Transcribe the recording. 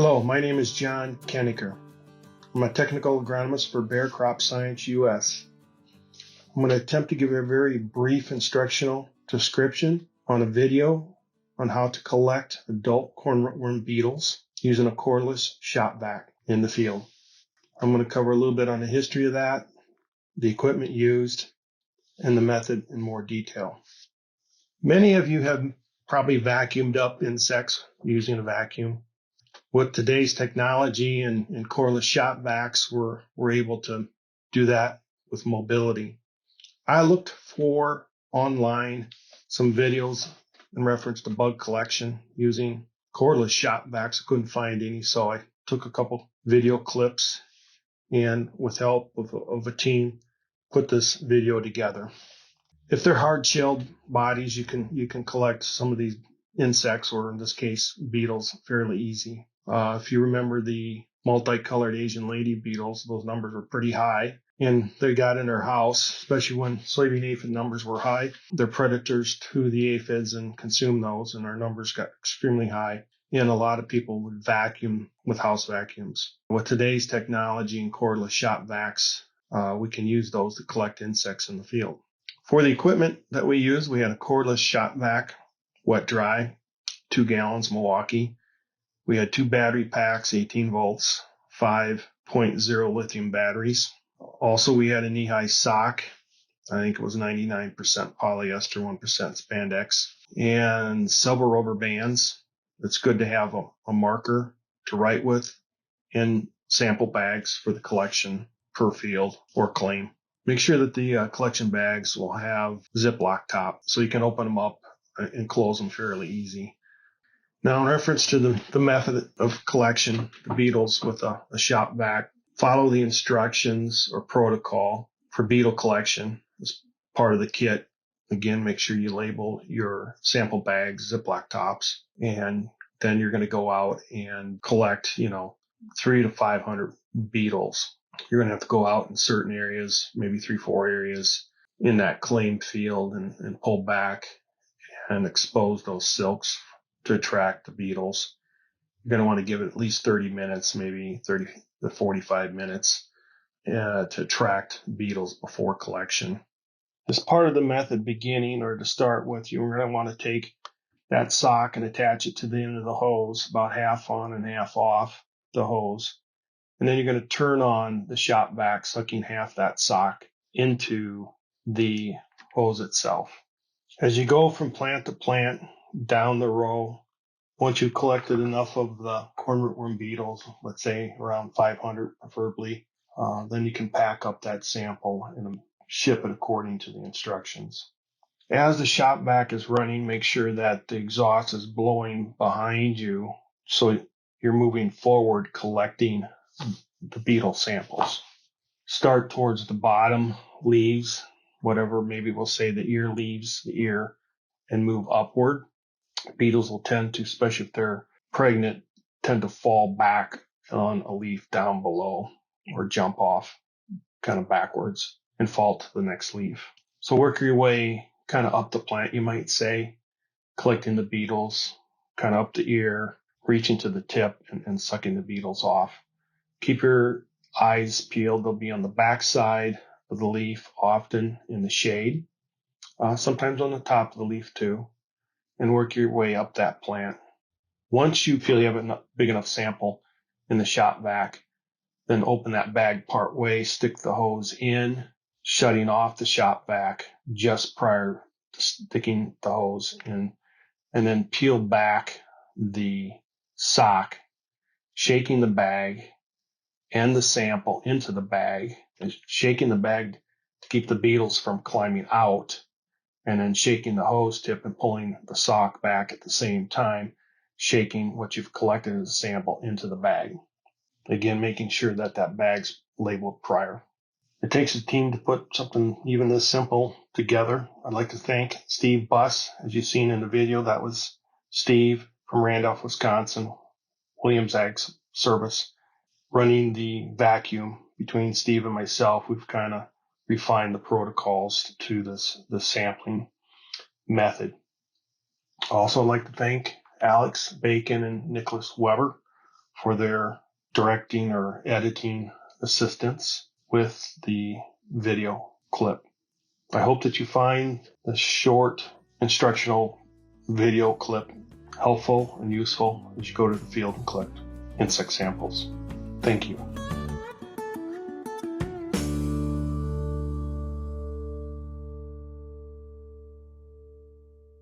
Hello, my name is John Kenniker. I'm a technical agronomist for Bayer Crop Science US. I'm going to attempt to give you a very brief instructional description on a video on how to collect adult corn rootworm beetles using a cordless shop vac in the field. I'm going to cover a little bit on the history of that, the equipment used, and the method in more detail. Many of you have probably vacuumed up insects using a vacuum. With today's technology and cordless shop vacs, we're able to do that with mobility. I looked for online some videos in reference to bug collection using cordless shop vacs. I couldn't find any, so I took a couple video clips and with help of a team, put this video together. If they're hard-shelled bodies, you can collect some of these insects, or in this case, beetles, fairly easy. If you remember the multicolored Asian lady beetles, those numbers were pretty high, and they got in our house, especially when soybean aphid numbers were high. They're predators to the aphids and consume those, and our numbers got extremely high. And a lot of people would vacuum with house vacuums. With today's technology and cordless shop vacs, we can use those to collect insects in the field. For the equipment that we use, we had a cordless shop vac, wet dry, 2 gallons, Milwaukee. We had 2 battery packs, 18 volts, 5.0 lithium batteries. Also, we had a knee-high sock. I think it was 99% polyester, 1% spandex, and several rubber bands. It's good to have a marker to write with and sample bags for the collection per field or claim. Make sure that the collection bags will have Ziploc top so you can open them up and close them fairly easy. Now, in reference to the method of collection, the beetles with a shop vac, follow the instructions or protocol for beetle collection as part of the kit. Again, make sure you label your sample bags, Ziploc tops, and then you're going to go out and collect, 300 to 500 beetles. You're going to have to go out in certain areas, maybe 3-4 areas in that claimed field and pull back and expose those silks to attract the beetles. You're going to want to give it at least 30 minutes, maybe 30 to 45 minutes to attract beetles before collection. As part of the method beginning or to start with, you're going to want to take that sock and attach it to the end of the hose, about half on and half off the hose. And then you're going to turn on the shop vac, sucking half that sock into the hose itself. As you go from plant to plant down the row, once you've collected enough of the corn rootworm beetles, let's say around 500 preferably, then you can pack up that sample and ship it according to the instructions. As the shop vac is running, make sure that the exhaust is blowing behind you so you're moving forward collecting the beetle samples. Start towards the bottom leaves, whatever, maybe we'll say the ear leaves, the ear, and move upward. Beetles will tend to, especially if they're pregnant, tend to fall back on a leaf down below or jump off kind of backwards and fall to the next leaf. So work your way kind of up the plant, you might say, collecting the beetles, kind of up the ear, reaching to the tip and sucking the beetles off. Keep your eyes peeled. They'll be on the back side of the leaf, often in the shade, sometimes on the top of the leaf too, and work your way up that plant. Once you feel you have a big enough sample in the shop vac, then open that bag part way, stick the hose in, shutting off the shop vac just prior to sticking the hose in, and then peel back the sock, shaking the bag and the sample into the bag, and shaking the bag to keep the beetles from climbing out, and then shaking the hose tip and pulling the sock back at the same time, shaking what you've collected as a sample into the bag. Again, making sure that that bag's labeled prior. It takes a team to put something even this simple together. I'd like to thank Steve Buss. As you've seen in the video, that was Steve from Randolph, Wisconsin, Williams Ag Service, running the vacuum. Between Steve and myself, we've kind of refined the protocols to the sampling method. Also, I'd like to thank Alex Bacon and Nicholas Weber for their directing or editing assistance with the video clip. I hope that you find this short instructional video clip helpful and useful as you go to the field and collect insect samples. Thank you.